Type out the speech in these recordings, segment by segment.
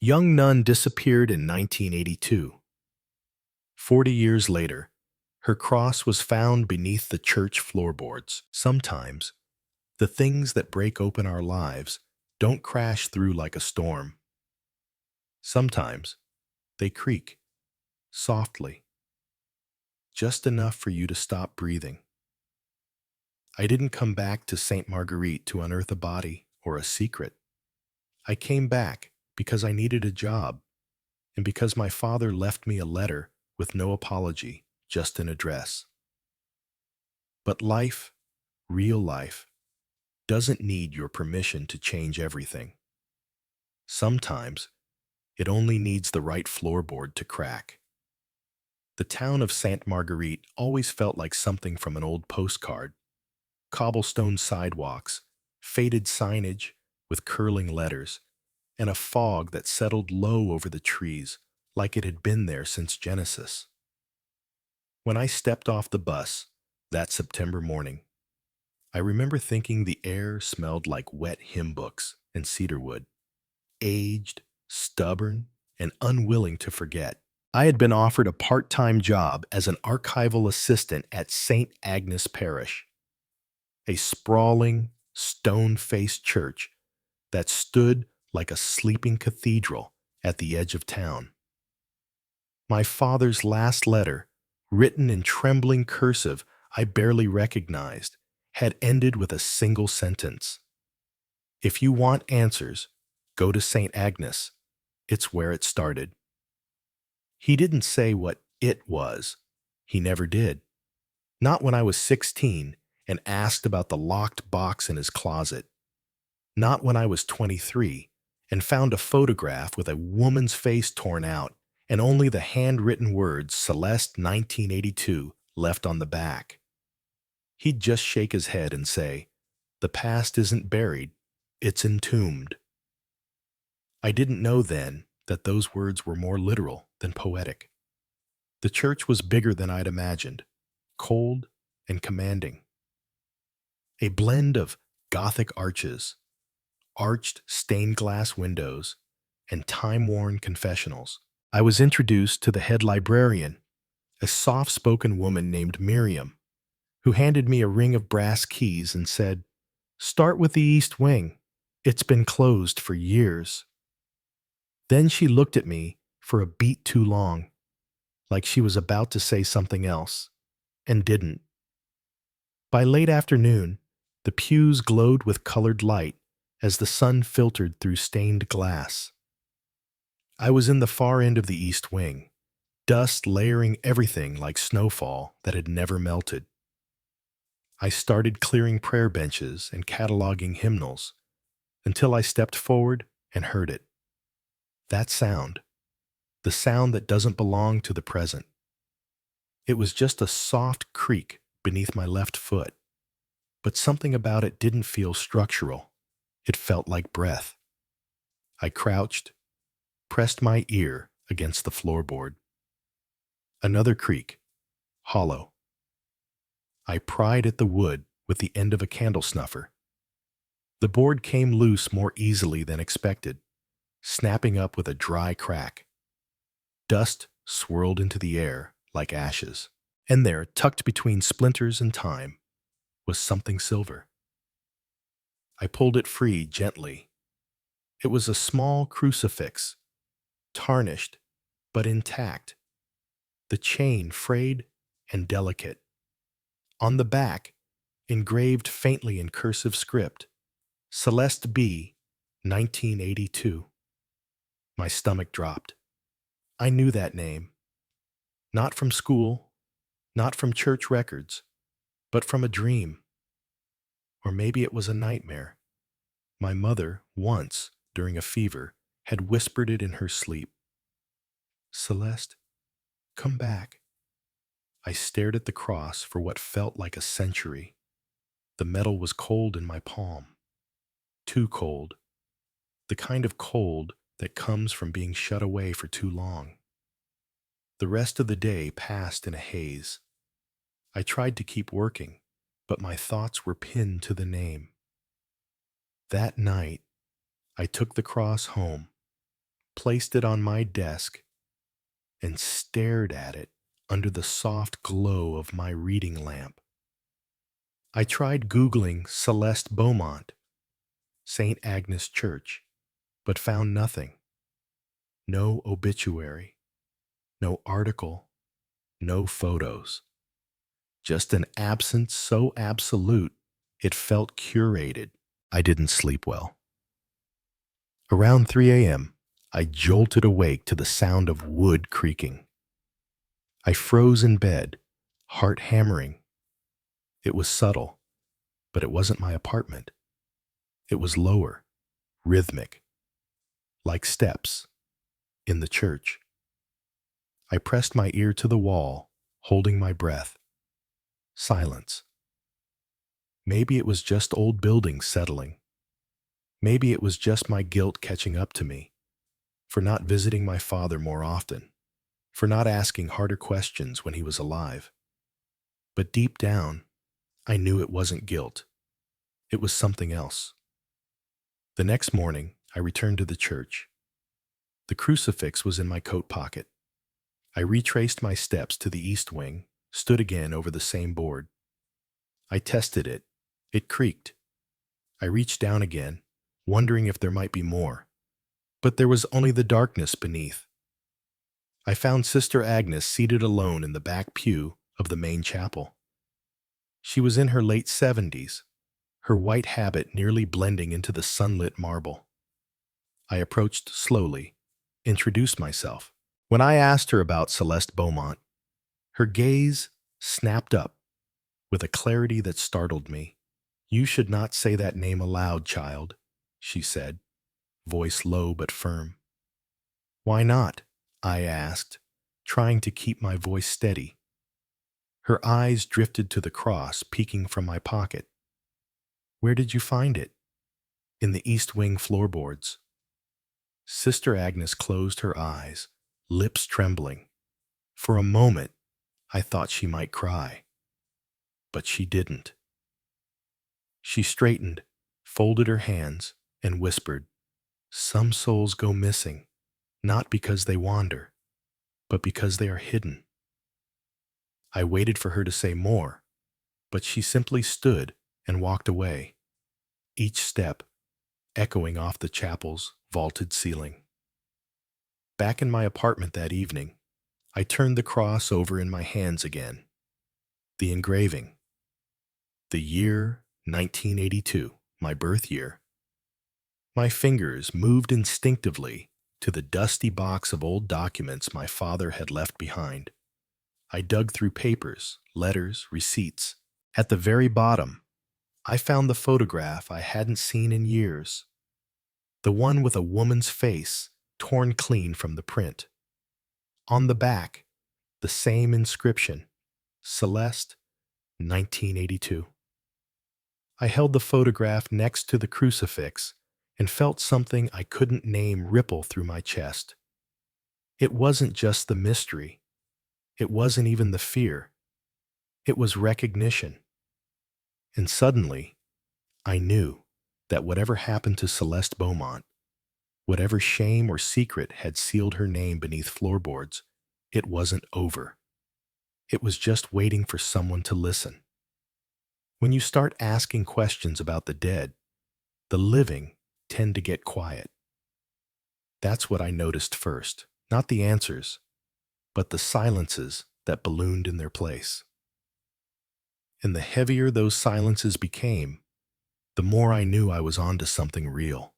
Young nun disappeared in 1982. 40 years later, her cross was found beneath the church floorboards. Sometimes, the things that break open our lives don't crash through like a storm. Sometimes, they creak, softly, just enough for you to stop breathing. I didn't come back to St. Marguerite to unearth a body or a secret. I came back because I needed a job and because my father left me a letter with no apology, just an address. But life, real life, doesn't need your permission to change everything. Sometimes, it only needs the right floorboard to crack. The town of Sainte Marguerite always felt like something from an old postcard. Cobblestone sidewalks, faded signage with curling letters, and a fog that settled low over the trees like it had been there since Genesis. When I stepped off the bus that September morning, I remember thinking the air smelled like wet hymn books and cedarwood, aged, stubborn, and unwilling to forget. I had been offered a part-time job as an archival assistant at St. Agnes Parish, a sprawling, stone-faced church that stood like a sleeping cathedral at the edge of town. My father's last letter, written in trembling cursive I barely recognized, had ended with a single sentence. If you want answers, go to St. Agnes. It's where it started. He didn't say what it was. He never did. Not when I was 16 and asked about the locked box in his closet. Not when I was 23 and found a photograph with a woman's face torn out and only the handwritten words Celeste 1982 left on the back. He'd just shake his head and say, "The past isn't buried, it's entombed." I didn't know then that those words were more literal than poetic. The church was bigger than I'd imagined, cold and commanding. A blend of Gothic arches, arched stained glass windows, and time-worn confessionals. I was introduced to the head librarian, a soft-spoken woman named Miriam, who handed me a ring of brass keys and said, "Start with the East Wing. It's been closed for years." Then she looked at me for a beat too long, like she was about to say something else, and didn't. By late afternoon, the pews glowed with colored light as the sun filtered through stained glass. I was in the far end of the East Wing, dust layering everything like snowfall that had never melted. I started clearing prayer benches and cataloging hymnals until I stepped forward and heard it. That sound, the sound that doesn't belong to the present. It was just a soft creak beneath my left foot, but something about it didn't feel structural. It felt like breath. I crouched, pressed my ear against the floorboard. Another creak, hollow. I pried at the wood with the end of a candle snuffer. The board came loose more easily than expected, snapping up with a dry crack. Dust swirled into the air like ashes, and there, tucked between splinters and time, was something silver. I pulled it free gently. It was a small crucifix, tarnished but intact, the chain frayed and delicate. On the back, engraved faintly in cursive script, Celeste B, 1982. My stomach dropped. I knew that name. Not from school, not from church records, but from a dream. Or maybe it was a nightmare. My mother, once, during a fever, had whispered it in her sleep. "Celeste, come back." I stared at the cross for what felt like a century. The metal was cold in my palm. Too cold. The kind of cold that comes from being shut away for too long. The rest of the day passed in a haze. I tried to keep working, but my thoughts were pinned to the name. That night, I took the cross home, placed it on my desk, and stared at it under the soft glow of my reading lamp. I tried Googling Celeste Beaumont, St. Agnes Church, but found nothing. No obituary, no article, no photos. Just an absence so absolute it felt curated. I didn't sleep well. Around 3 a.m., I jolted awake to the sound of wood creaking. I froze in bed, heart hammering. It was subtle, but it wasn't my apartment. It was lower, rhythmic, like steps in the church. I pressed my ear to the wall, holding my breath. Silence. Maybe it was just old buildings settling. Maybe it was just my guilt catching up to me for not visiting my father more often, for not asking harder questions when he was alive. But deep down, I knew it wasn't guilt. It was something else. The next morning, I returned to the church. The crucifix was in my coat pocket. I retraced my steps to the east wing, stood again over the same board. I tested it. It creaked. I reached down again, wondering if there might be more. But there was only the darkness beneath. I found Sister Agnes seated alone in the back pew of the main chapel. She was in her late 70s, her white habit nearly blending into the sunlit marble. I approached slowly, introduced myself. When I asked her about Celeste Beaumont, her gaze snapped up with a clarity that startled me. "You should not say that name aloud, child," she said, voice low but firm. "Why not?" I asked, trying to keep my voice steady. Her eyes drifted to the cross peeking from my pocket. "Where did you find it?" "In the East Wing floorboards." Sister Agnes closed her eyes, lips trembling. For a moment, I thought she might cry. But she didn't. She straightened, folded her hands, and whispered, "Some souls go missing, not because they wander, but because they are hidden." I waited for her to say more, but she simply stood and walked away, each step echoing off the chapel's vaulted ceiling. Back in my apartment that evening, I turned the cross over in my hands again. The engraving. The year 1982, my birth year. My fingers moved instinctively to the dusty box of old documents my father had left behind. I dug through papers, letters, receipts. At the very bottom, I found the photograph I hadn't seen in years. The one with a woman's face torn clean from the print. On the back, the same inscription, Celeste, 1982. I held the photograph next to the crucifix and felt something I couldn't name ripple through my chest. It wasn't just the mystery. It wasn't even the fear. It was recognition. And suddenly, I knew that whatever happened to Celeste Beaumont, whatever shame or secret had sealed her name beneath floorboards, it wasn't over. It was just waiting for someone to listen. When you start asking questions about the dead, the living tend to get quiet. That's what I noticed first, not the answers, but the silences that ballooned in their place. And the heavier those silences became, the more I knew I was onto something real.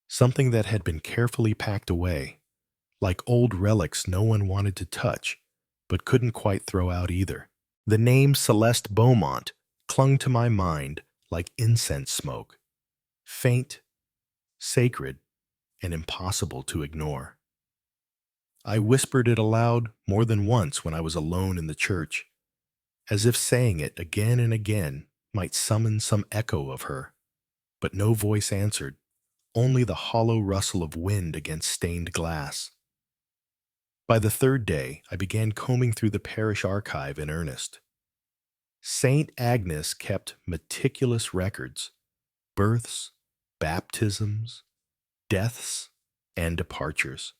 Something that had been carefully packed away, like old relics no one wanted to touch, but couldn't quite throw out either. The name Celeste Beaumont clung to my mind like incense smoke, faint, sacred, and impossible to ignore. I whispered it aloud more than once when I was alone in the church, as if saying it again and again might summon some echo of her. But no voice answered, only the hollow rustle of wind against stained glass. By the third day, I began combing through the parish archive in earnest. St. Agnes kept meticulous records, births, baptisms, deaths, and departures.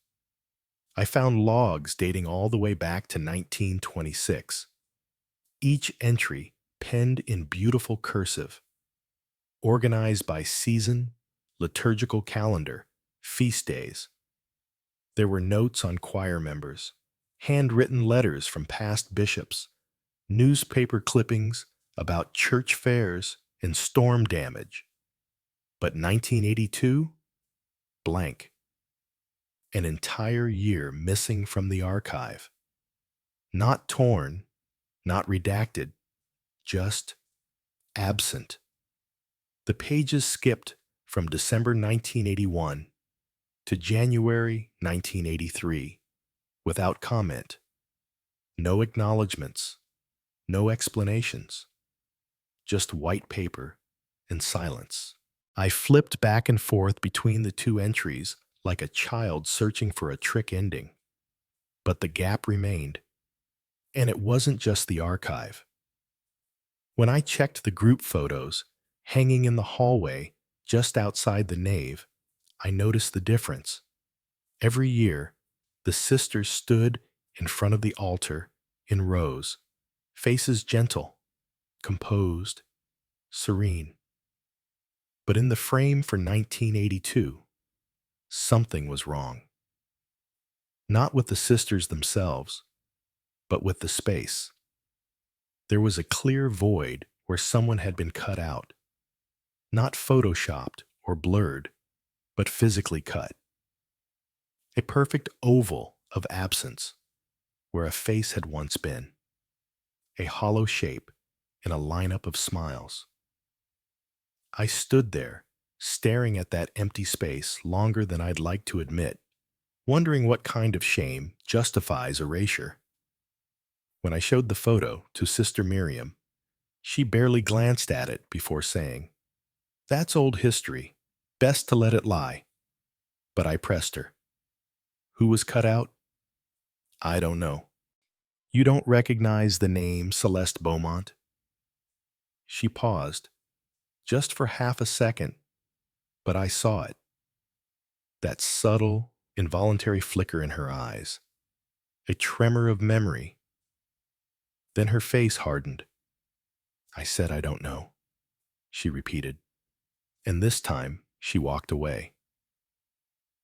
I found logs dating all the way back to 1926, each entry penned in beautiful cursive, organized by season, liturgical calendar, feast days. There were notes on choir members, handwritten letters from past bishops, newspaper clippings about church fairs and storm damage. But 1982? Blank. An entire year missing from the archive. Not torn, not redacted, just absent. The pages skipped from December 1981 to January 1983 without comment. No acknowledgments, no explanations, just white paper and silence. I flipped back and forth between the two entries like a child searching for a trick ending. But the gap remained. And it wasn't just the archive. When I checked the group photos hanging in the hallway just outside the nave, I noticed the difference. Every year, the sisters stood in front of the altar in rows, faces gentle, composed, serene. But in the frame for 1982, something was wrong. Not with the sisters themselves, but with the space. There was a clear void where someone had been cut out. Not photoshopped or blurred, but physically cut. A perfect oval of absence where a face had once been. A hollow shape in a lineup of smiles. I stood there, staring at that empty space longer than I'd like to admit, wondering what kind of shame justifies erasure. When I showed the photo to Sister Marianne, she barely glanced at it before saying, "That's old history. Best to let it lie." But I pressed her. "Who was cut out?" "I don't know." "You don't recognize the name Celeste Beaumont?" She paused, just for half a second, but I saw it. That subtle, involuntary flicker in her eyes. A tremor of memory. Then her face hardened. "I said I don't know," she repeated. And this time, she walked away.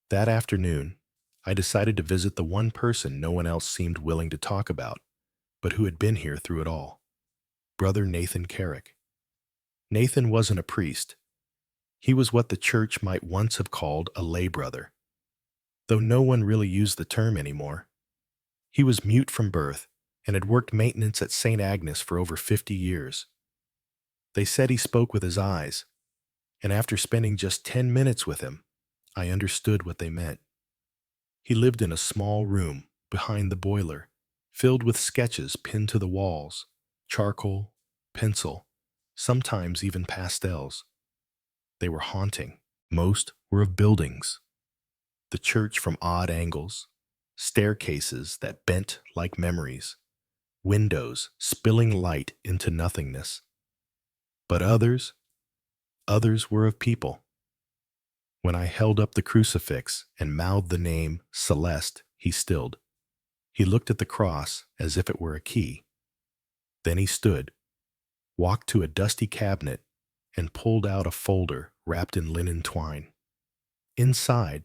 That afternoon, I decided to visit the one person no one else seemed willing to talk about, but who had been here through it all. Brother Nathan Carrick. Nathan wasn't a priest. He was what the church might once have called a lay brother, though no one really used the term anymore. He was mute from birth and had worked maintenance at St. Agnes for over 50 years. They said he spoke with his eyes, and after spending just 10 minutes with him, I understood what they meant. He lived in a small room behind the boiler, filled with sketches pinned to the walls, charcoal, pencil, sometimes even pastels. They were haunting. Most were of buildings. The church from odd angles, staircases that bent like memories, windows spilling light into nothingness. But others were of people. When I held up the crucifix and mouthed the name Celeste, he stilled. He looked at the cross as if it were a key. Then he stood, walked to a dusty cabinet, and pulled out a folder wrapped in linen twine. Inside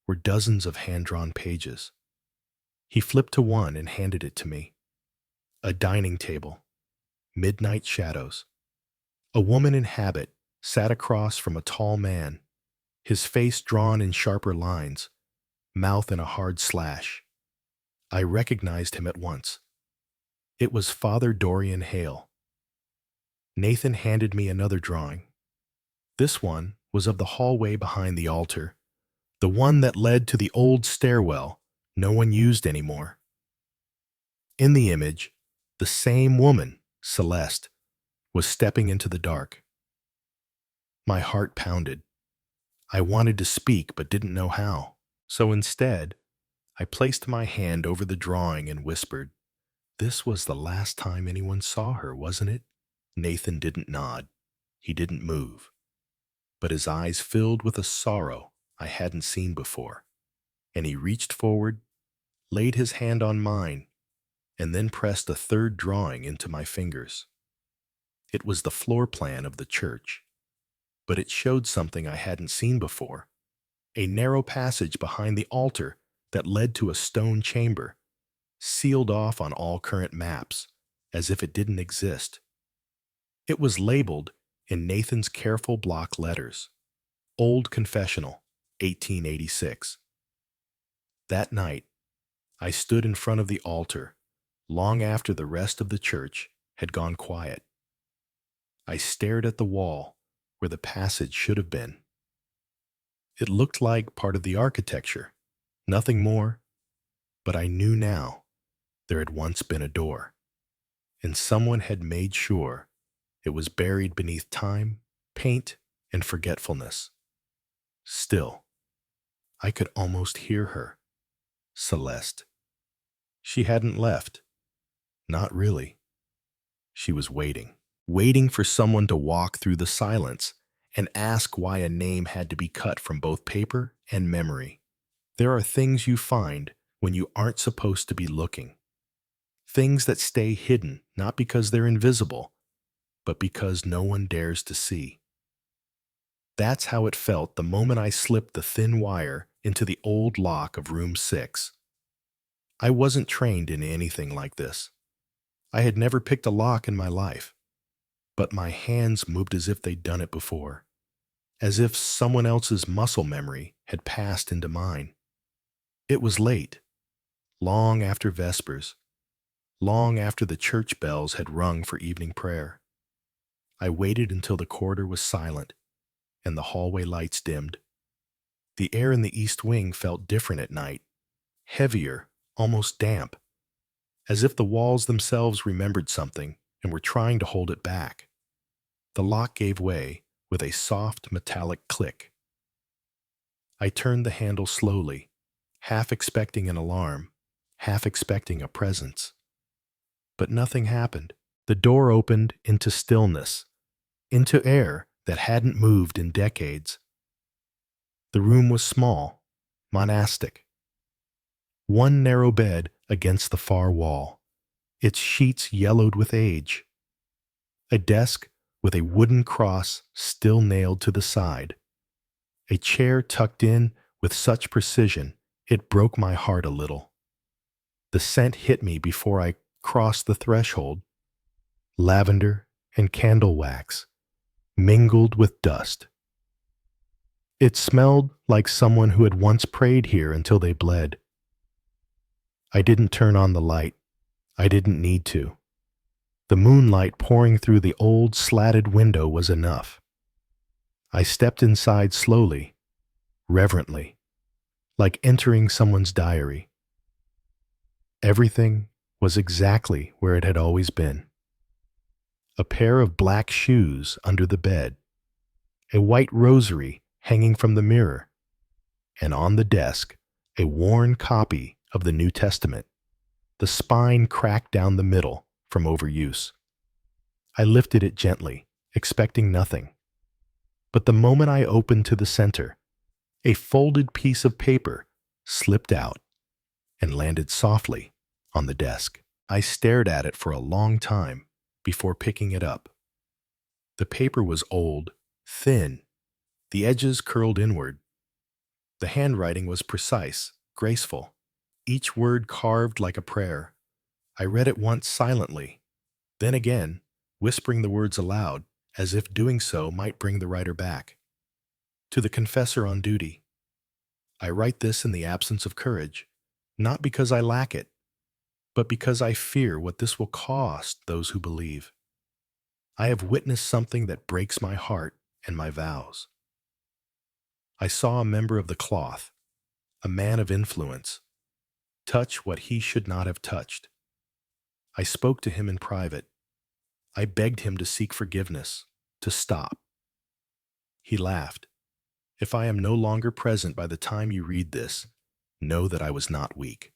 were dozens of hand-drawn pages. He flipped to one and handed it to me. A dining table, midnight shadows. A woman in habit sat across from a tall man, his face drawn in sharper lines, mouth in a hard slash. I recognized him at once. It was Father Dorian Hale. Nathan handed me another drawing. This one was of the hallway behind the altar, the one that led to the old stairwell no one used anymore. In the image, the same woman, Celeste, was stepping into the dark. My heart pounded. I wanted to speak but didn't know how. So instead, I placed my hand over the drawing and whispered, "This was the last time anyone saw her, wasn't it?" Nathan didn't nod. He didn't move. But his eyes filled with a sorrow I hadn't seen before. and he reached forward, laid his hand on mine, and then pressed a third drawing into my fingers. It was the floor plan of the church, but it showed something I hadn't seen before, a narrow passage behind the altar that led to a stone chamber, sealed off on all current maps, as if it didn't exist. It was labeled in Nathan's careful block letters, Old Confessional, 1886. That night, I stood in front of the altar, long after the rest of the church had gone quiet. I stared at the wall where the passage should have been. It looked like part of the architecture, nothing more, but I knew now there had once been a door, and someone had made sure it was buried beneath time, paint, and forgetfulness. Still, I could almost hear her, Celeste. She hadn't left. Not really. She was waiting for someone to walk through the silence and ask why a name had to be cut from both paper and memory. There are things you find when you aren't supposed to be looking. Things that stay hidden not because they're invisible, but because no one dares to see. That's how it felt the moment I slipped the thin wire into the old lock of room 6. I wasn't trained in anything like this. I had never picked a lock in my life, but my hands moved as if they'd done it before, as if someone else's muscle memory had passed into mine. It was late, long after Vespers, long after the church bells had rung for evening prayer. I waited until the corridor was silent and the hallway lights dimmed. The air in the east wing felt different at night, heavier, almost damp, as if the walls themselves remembered something and were trying to hold it back. The lock gave way with a soft metallic click. I turned the handle slowly, half expecting an alarm, half expecting a presence. But nothing happened. The door opened into stillness, into air that hadn't moved in decades. The room was small, monastic. One narrow bed against the far wall, its sheets yellowed with age. A desk with a wooden cross still nailed to the side. A chair tucked in with such precision it broke my heart a little. The scent hit me before I crossed the threshold. Lavender and candle wax mingled with dust. It smelled like someone who had once prayed here until they bled. I didn't turn on the light. I didn't need to. The moonlight pouring through the old slatted window was enough. I stepped inside slowly, reverently, like entering someone's diary. Everything was exactly where it had always been. A pair of black shoes under the bed, a white rosary hanging from the mirror, and on the desk, a worn copy of the New Testament, the spine cracked down the middle from overuse. I lifted it gently, expecting nothing. But the moment I opened to the center, a folded piece of paper slipped out and landed softly on the desk. I stared at it for a long time before picking it up. The paper was old, thin, the edges curled inward. The handwriting was precise, graceful, each word carved like a prayer. I read it once silently, then again, whispering the words aloud, as if doing so might bring the writer back. To the confessor on duty. I write this in the absence of courage, not because I lack it, but because I fear what this will cost those who believe. I have witnessed something that breaks my heart and my vows. I saw a member of the cloth, a man of influence, touch what he should not have touched. I spoke to him in private. I begged him to seek forgiveness, to stop. He laughed. If I am no longer present by the time you read this, know that I was not weak.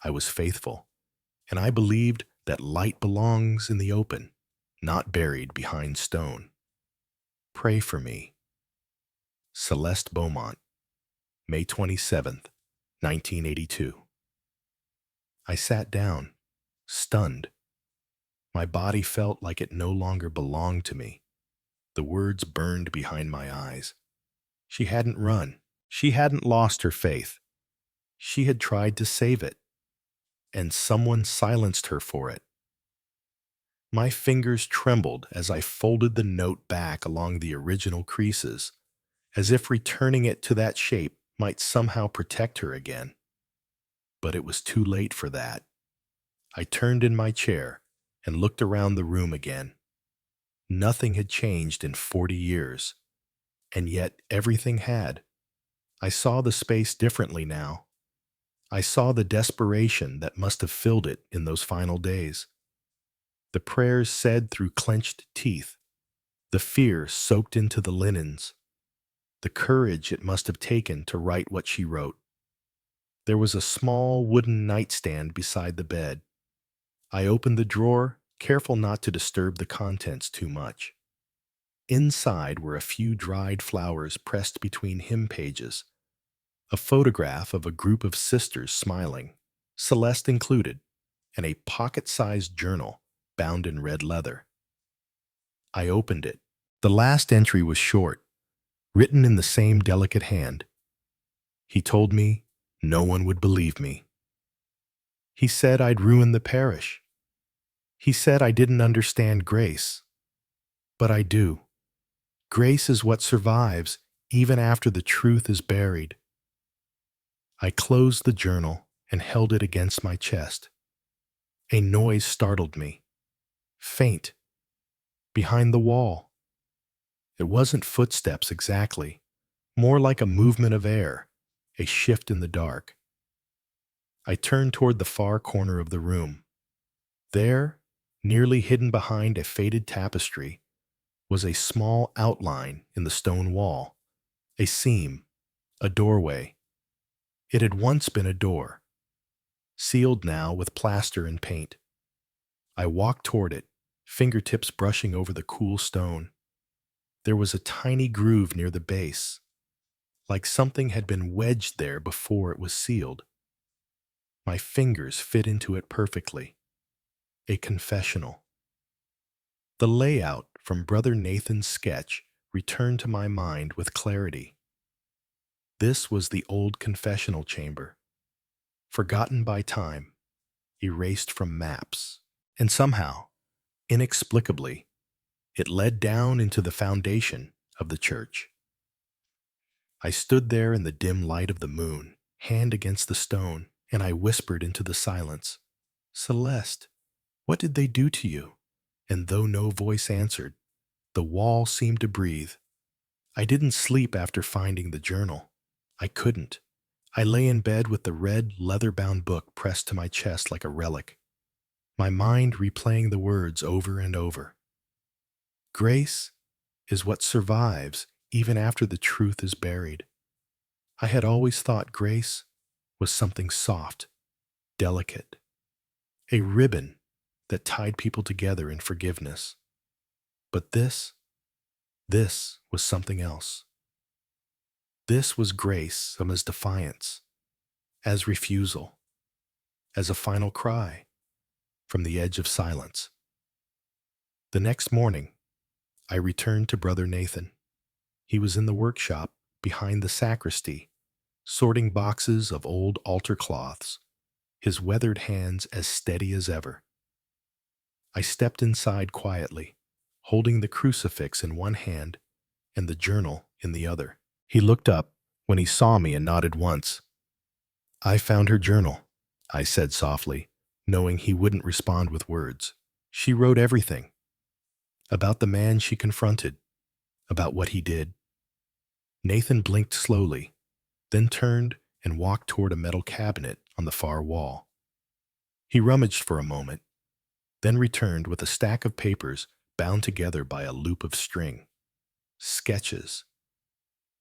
I was faithful, and I believed that light belongs in the open, not buried behind stone. Pray for me. Celeste Beaumont, May 27th, 1982. I sat down, stunned. My body felt like it no longer belonged to me. The words burned behind my eyes. She hadn't run. She hadn't lost her faith. She had tried to save it, and someone silenced her for it. My fingers trembled as I folded the note back along the original creases, as if returning it to that shape might somehow protect her again. But it was too late for that. I turned in my chair and looked around the room again. Nothing had changed in 40 years, and yet everything had. I saw the space differently now. I saw the desperation that must have filled it in those final days. The prayers said through clenched teeth, the fear soaked into the linens, the courage it must have taken to write what she wrote. There was a small wooden nightstand beside the bed. I opened the drawer, careful not to disturb the contents too much. Inside were a few dried flowers pressed between hymn pages, a photograph of a group of sisters smiling, Celeste included, and a pocket-sized journal bound in red leather. I opened it. The last entry was short, written in the same delicate hand. He told me no one would believe me. He said I'd ruin the parish. He said I didn't understand grace. But I do. Grace is what survives even after the truth is buried. I closed the journal and held it against my chest. A noise startled me. Faint. Behind the wall. It wasn't footsteps exactly, more like a movement of air, a shift in the dark. I turned toward the far corner of the room. There, nearly hidden behind a faded tapestry, was a small outline in the stone wall, a seam, a doorway. It had once been a door, sealed now with plaster and paint. I walked toward it, fingertips brushing over the cool stone. There was a tiny groove near the base, like something had been wedged there before it was sealed. My fingers fit into it perfectly. A confessional. The layout from Brother Nathan's sketch returned to my mind with clarity. This was the old confessional chamber, forgotten by time, erased from maps, and somehow, inexplicably, it led down into the foundation of the church. I stood there in the dim light of the moon, hand against the stone, and I whispered into the silence, "Celeste, what did they do to you?" And though no voice answered, the wall seemed to breathe. I didn't sleep after finding the journal. I couldn't. I lay in bed with the red, leather-bound book pressed to my chest like a relic, my mind replaying the words over and over. Grace is what survives even after the truth is buried. I had always thought grace was something soft, delicate, a ribbon that tied people together in forgiveness. But this was something else. This was grace as defiance, as refusal, as a final cry from the edge of silence. The next morning, I returned to Brother Nathan. He was in the workshop behind the sacristy, sorting boxes of old altar cloths, his weathered hands as steady as ever. I stepped inside quietly, holding the crucifix in one hand and the journal in the other. He looked up when he saw me and nodded once. "I found her journal," I said softly, knowing he wouldn't respond with words. "She wrote everything. About the man she confronted, about what he did." Nathan blinked slowly, then turned and walked toward a metal cabinet on the far wall. He rummaged for a moment, then returned with a stack of papers bound together by a loop of string. Sketches.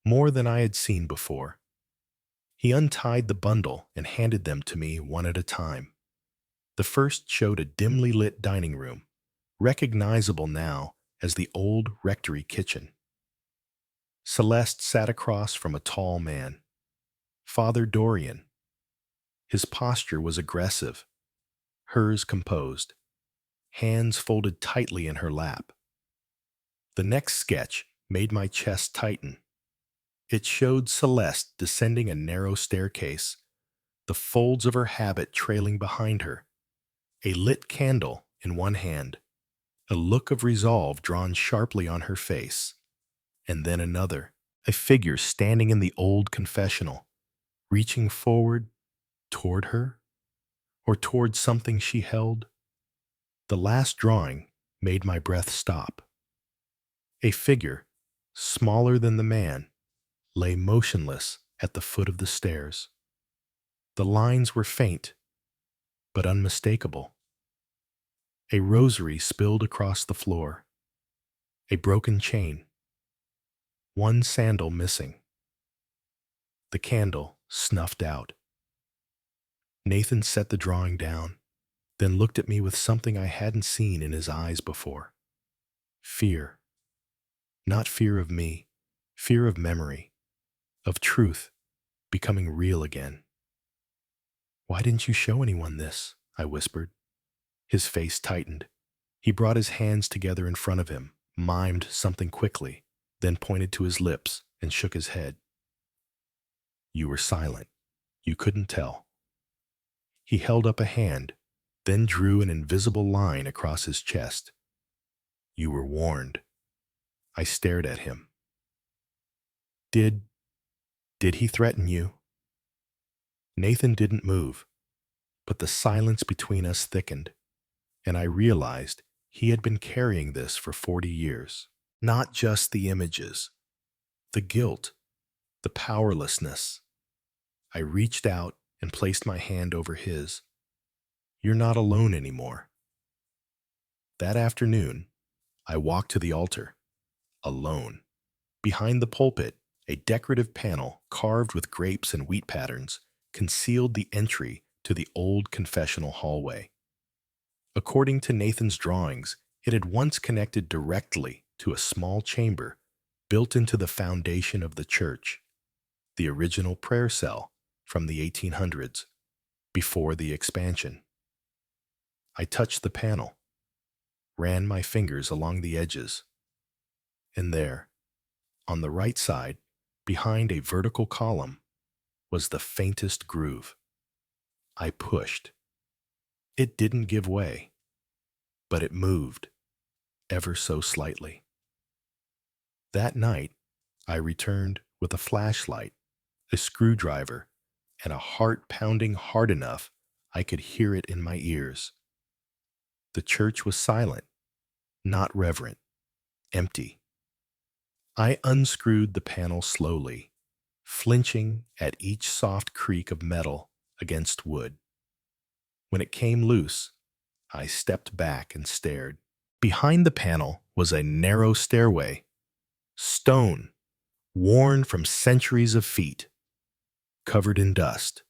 More than I had seen before. He untied the bundle and handed them to me one at a time. The first showed a dimly lit dining room, recognizable now as the old rectory kitchen. Celeste sat across from a tall man, Father Dorian, His posture was aggressive, hers composed, hands folded tightly in her lap. The next sketch made my chest tighten. It showed Celeste descending a narrow staircase, the folds of her habit trailing behind her, a lit candle in one hand, a look of resolve drawn sharply on her face, and then another, a figure standing in the old confessional, reaching forward toward her, or toward something she held. The last drawing made my breath stop. A figure, smaller than the man, lay motionless at the foot of the stairs. The lines were faint, but unmistakable. A rosary spilled across the floor, a broken chain, one sandal missing. The candle snuffed out. Nathan set the drawing down, then looked at me with something I hadn't seen in his eyes before. Fear. Not fear of me, fear of memory, of truth becoming real again. "Why didn't you show anyone this?" I whispered. His face tightened. He brought his hands together in front of him, mimed something quickly, then pointed to his lips and shook his head. "You were silent. You couldn't tell." He held up a hand, then drew an invisible line across his chest. "You were warned." I stared at him. Did he threaten you?" Nathan didn't move, but the silence between us thickened, and I realized he had been carrying this for 40 years. Not just the images, the guilt, the powerlessness. I reached out and placed my hand over his. "You're not alone anymore." That afternoon, I walked to the altar, alone. Behind the pulpit, a decorative panel carved with grapes and wheat patterns concealed the entry to the old confessional hallway. According to Nathan's drawings, it had once connected directly to a small chamber built into the foundation of the church, the original prayer cell from the 1800s, before the expansion. I touched the panel, ran my fingers along the edges, and there, on the right side, behind a vertical column, was the faintest groove. I pushed. It didn't give way, but it moved, ever so slightly. That night, I returned with a flashlight, a screwdriver, and a heart pounding hard enough I could hear it in my ears. The church was silent, not reverent, empty. I unscrewed the panel slowly, flinching at each soft creak of metal against wood. When it came loose, I stepped back and stared. Behind the panel was a narrow stairway, stone, worn from centuries of feet, covered in dust,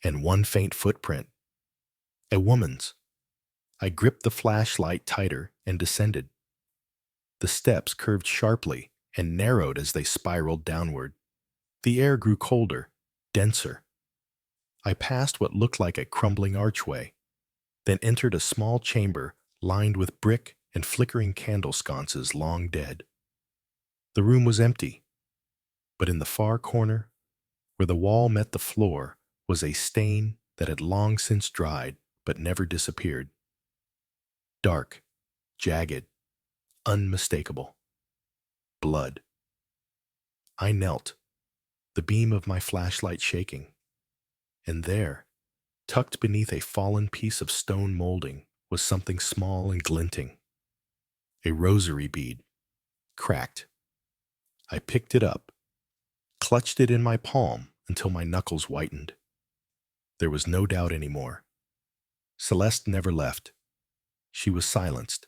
and one faint footprint, a woman's. I gripped the flashlight tighter and descended. The steps curved sharply and narrowed as they spiraled downward. The air grew colder, denser. I passed what looked like a crumbling archway, then entered a small chamber lined with brick and flickering candle sconces long dead. The room was empty, but in the far corner, where the wall met the floor, was a stain that had long since dried but never disappeared. Dark, jagged, unmistakable. Blood. I knelt, the beam of my flashlight shaking, and there, tucked beneath a fallen piece of stone molding, was something small and glinting. A rosary bead, cracked. I picked it up, clutched it in my palm until my knuckles whitened. There was no doubt anymore. Celeste never left. She was silenced,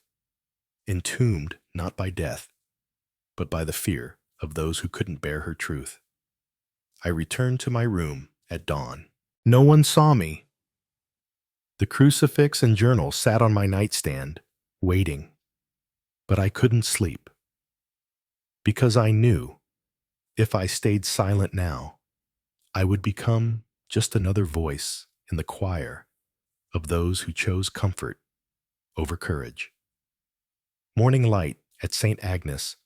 entombed not by death, but by the fear of those who couldn't bear her truth. I returned to my room at dawn. No one saw me. The crucifix and journal sat on my nightstand, waiting, but I couldn't sleep. Because I knew, if I stayed silent now, I would become just another voice in the choir of those who chose comfort over courage. Morning light at St. Agnes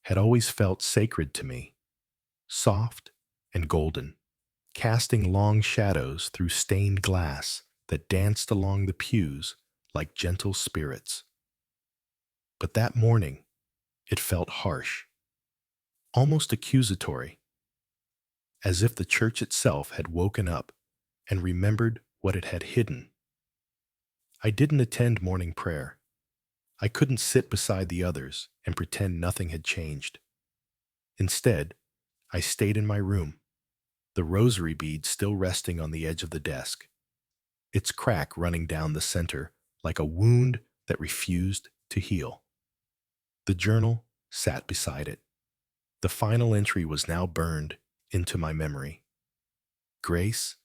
had always felt sacred to me, soft and golden, casting long shadows through stained glass that danced along the pews like gentle spirits. But that morning, it felt harsh, almost accusatory, as if the church itself had woken up and remembered what it had hidden. I didn't attend morning prayer. I couldn't sit beside the others and pretend nothing had changed. Instead, I stayed in my room, the rosary bead still resting on the edge of the desk, its crack running down the center like a wound that refused to heal. The journal sat beside it. The final entry was now burned into my memory. Grace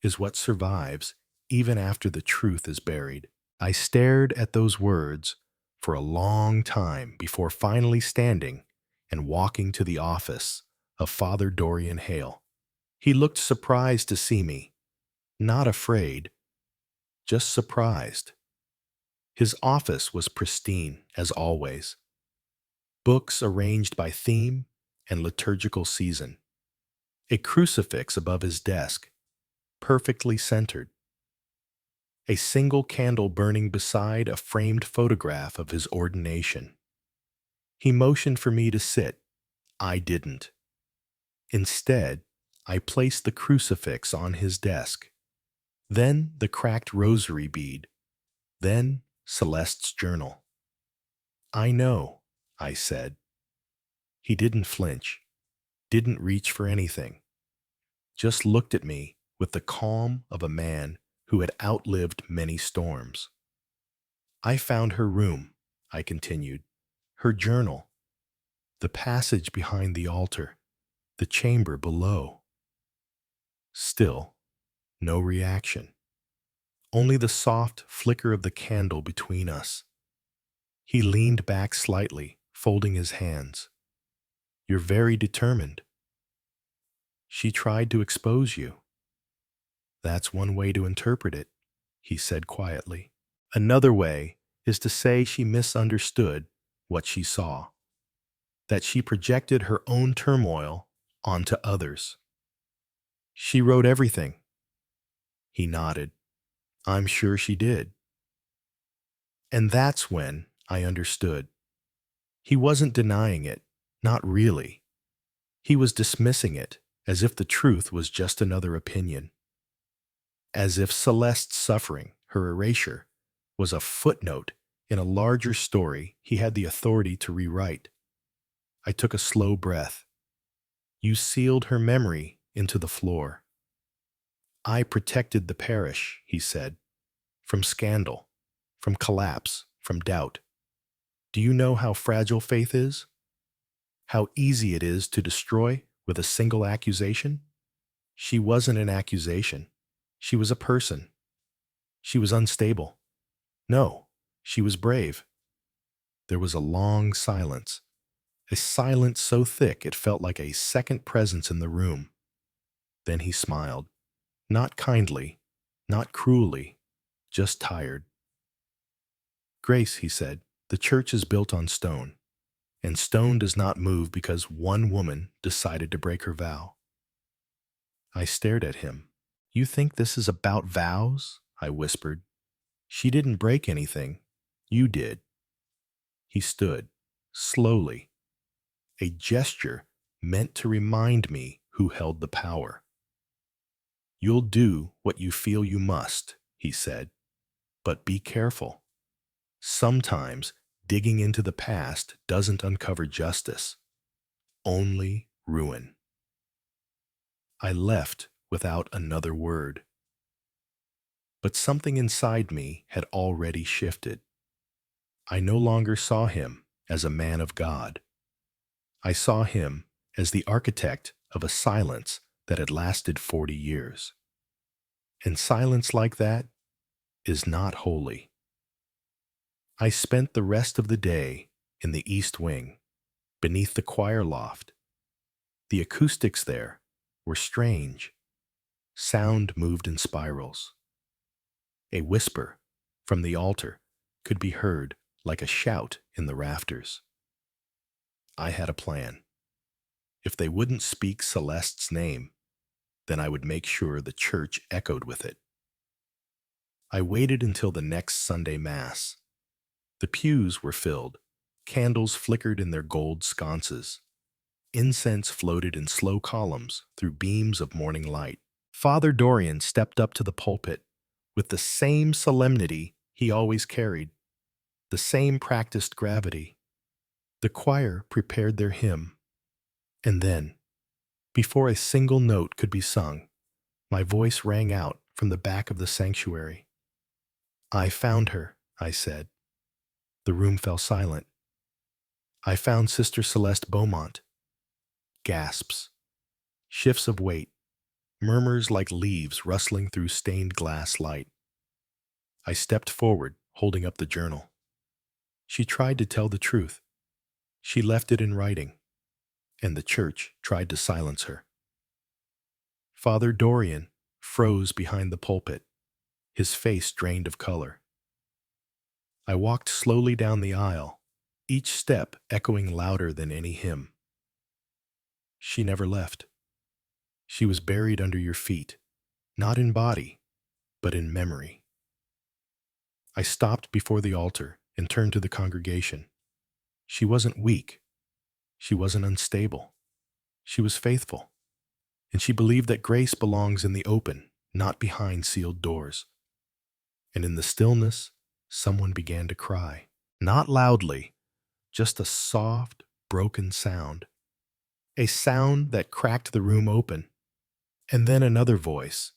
is what survives even after the truth is buried. I stared at those words for a long time before finally standing and walking to the office of Father Dorian Hale. He looked surprised to see me, not afraid, just surprised. His office was pristine, as always. Books arranged by theme and liturgical season. A crucifix above his desk, perfectly centered. A single candle burning beside a framed photograph of his ordination. He motioned for me to sit. I didn't. Instead, I placed the crucifix on his desk, then the cracked rosary bead, then Celeste's journal. "I know," I said. He didn't flinch, didn't reach for anything, just looked at me with the calm of a man who had outlived many storms. "I found her room," I continued, "her journal, the passage behind the altar, the chamber below." Still, no reaction. Only the soft flicker of the candle between us. He leaned back slightly, folding his hands. "You're very determined." "She tried to expose you." "That's one way to interpret it," he said quietly. "Another way is to say she misunderstood what she saw, that she projected her own turmoil onto others. She wrote everything." He nodded. "I'm sure she did." And that's when I understood. He wasn't denying it, not really. He was dismissing it as if the truth was just another opinion. As if Celeste's suffering, her erasure, was a footnote in a larger story he had the authority to rewrite. I took a slow breath. "You sealed her memory into the floor." "I protected the parish," he said, "from scandal, from collapse, from doubt. Do you know how fragile faith is? How easy it is to destroy with a single accusation? She wasn't an accusation. She was a person. She was unstable. No, she was brave." There was a long silence, a silence so thick it felt like a second presence in the room. Then he smiled, not kindly, not cruelly, just tired. "Grace," he said, "the church is built on stone, and stone does not move because one woman decided to break her vow." I stared at him. "You think this is about vows?" I whispered. "She didn't break anything. You did." He stood, slowly, a gesture meant to remind me who held the power. "You'll do what you feel you must," he said, "but be careful. Sometimes digging into the past doesn't uncover justice, only ruin." I left without another word. But something inside me had already shifted. I no longer saw him as a man of God. I saw him as the architect of a silence that had lasted 40 years. And silence like that is not holy. I spent the rest of the day in the East Wing, beneath the choir loft. The acoustics there were strange, Sound moved in spirals. A whisper from the altar could be heard like a shout in the rafters. I had a plan. If they wouldn't speak Celeste's name, then I would make sure the church echoed with it. I waited until the next Sunday Mass. The pews were filled, candles flickered in their gold sconces. Incense floated in slow columns through beams of morning light. Father Dorian stepped up to the pulpit with the same solemnity he always carried, the same practiced gravity. The choir prepared their hymn, and then, before a single note could be sung, my voice rang out from the back of the sanctuary. "I found her," I said. The room fell silent. "I found Sister Celeste Beaumont." Gasps, shifts of weight, murmurs like leaves rustling through stained glass light. I stepped forward, holding up the journal. She tried to tell the truth. She left it in writing, and the church tried to silence her. Father Dorian froze behind the pulpit, his face drained of color. I walked slowly down the aisle, each step echoing louder than any hymn. She never left. She was buried under your feet, not in body, but in memory. I stopped before the altar and turned to the congregation. She wasn't weak. She wasn't unstable. She was faithful. And she believed that grace belongs in the open, not behind sealed doors. And in the stillness, someone began to cry. Not loudly, just a soft, broken sound. A sound that cracked the room open. And then another voice,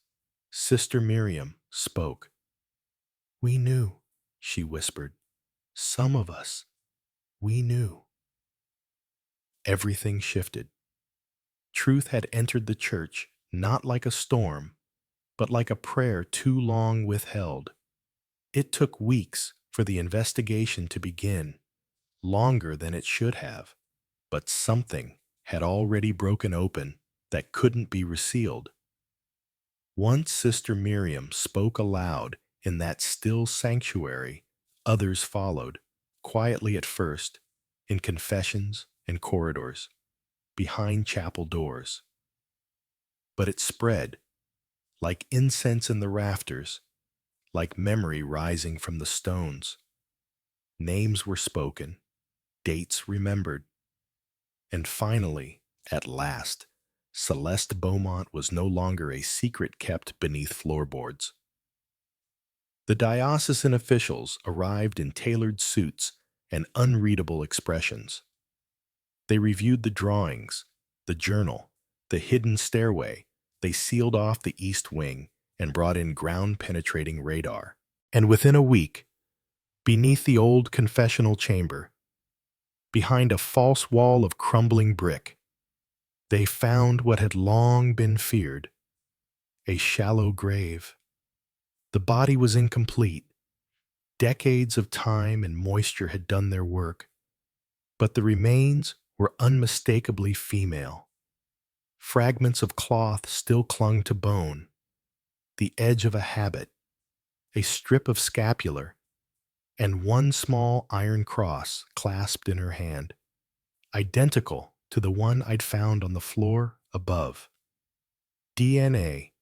Sister Marianne, spoke. "We knew," she whispered. "Some of us, we knew." Everything shifted. Truth had entered the church, not like a storm, but like a prayer too long withheld. It took weeks for the investigation to begin, longer than it should have, but something had already broken open that couldn't be resealed. Once Sister Marianne spoke aloud in that still sanctuary, others followed, quietly at first, in confessions and corridors, behind chapel doors. But it spread, like incense in the rafters, like memory rising from the stones. Names were spoken, dates remembered, and finally, at last, Celeste Beaumont was no longer a secret kept beneath floorboards. The diocesan officials arrived in tailored suits and unreadable expressions. They reviewed the drawings, the journal, the hidden stairway. They sealed off the east wing and brought in ground-penetrating radar. And within a week, beneath the old confessional chamber, behind a false wall of crumbling brick, they found what had long been feared, a shallow grave. The body was incomplete. Decades of time and moisture had done their work, but the remains were unmistakably female. Fragments of cloth still clung to bone, the edge of a habit, a strip of scapular, and one small iron cross clasped in her hand, identical to the one I'd found on the floor above. DNA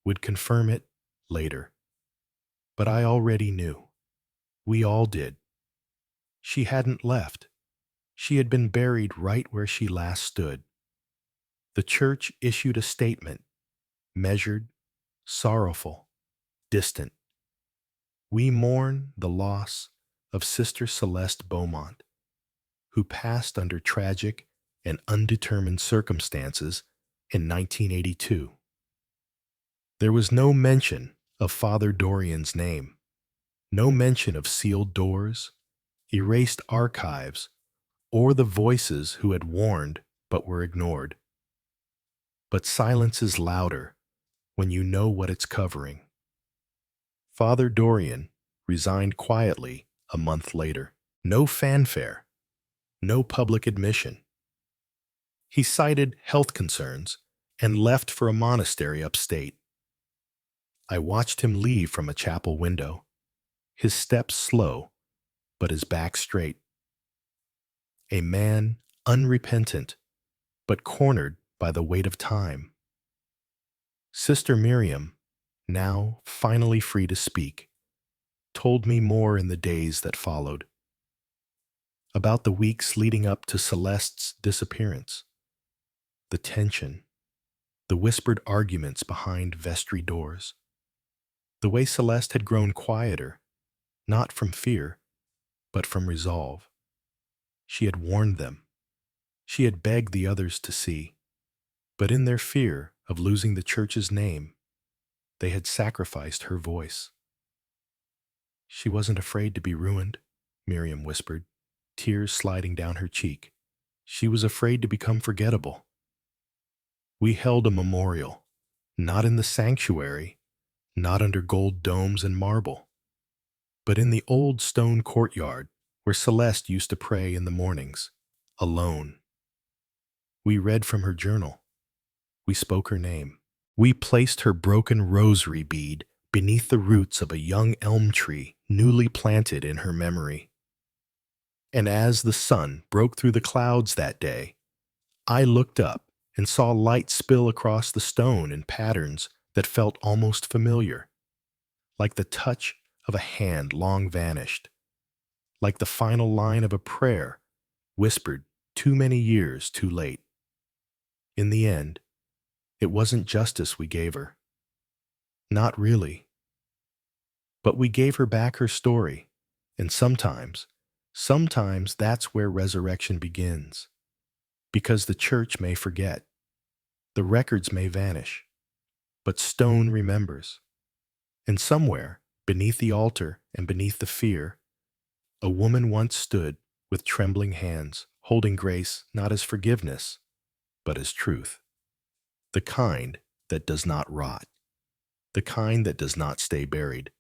would confirm it later. But I already knew. We all did. She hadn't left. She had been buried right where she last stood. The church issued a statement, measured, sorrowful, distant. We mourn the loss of Sister Celeste Beaumont, who passed under tragic and undetermined circumstances in 1982. There was no mention of Father Dorian's name, no mention of sealed doors, erased archives, or the voices who had warned but were ignored. But silence is louder when you know what it's covering. Father Dorian resigned quietly a month later. No fanfare, no public admission. He cited health concerns and left for a monastery upstate. I watched him leave from a chapel window, his steps slow, but his back straight. A man unrepentant, but cornered by the weight of time. Sister Miriam, now finally free to speak, told me more in the days that followed. About the weeks leading up to Celeste's disappearance, the tension, the whispered arguments behind vestry doors, the way Celeste had grown quieter, not from fear, but from resolve. She had warned them. She had begged the others to see. But in their fear of losing the church's name, they had sacrificed her voice. She wasn't afraid to be ruined, Miriam whispered, tears sliding down her cheek. She was afraid to become forgettable. We held a memorial, not in the sanctuary, not under gold domes and marble, but in the old stone courtyard where Celeste used to pray in the mornings, alone. We read from her journal. We spoke her name. We placed her broken rosary bead beneath the roots of a young elm tree newly planted in her memory. And as the sun broke through the clouds that day, I looked up and saw light spill across the stone in patterns that felt almost familiar, like the touch of a hand long vanished, like the final line of a prayer whispered too many years too late. In the end, it wasn't justice we gave her. Not really. But we gave her back her story, and sometimes that's where resurrection begins. Because the church may forget, the records may vanish, but stone remembers. And somewhere, beneath the altar and beneath the fear, a woman once stood with trembling hands, holding grace not as forgiveness, but as truth. The kind that does not rot, the kind that does not stay buried,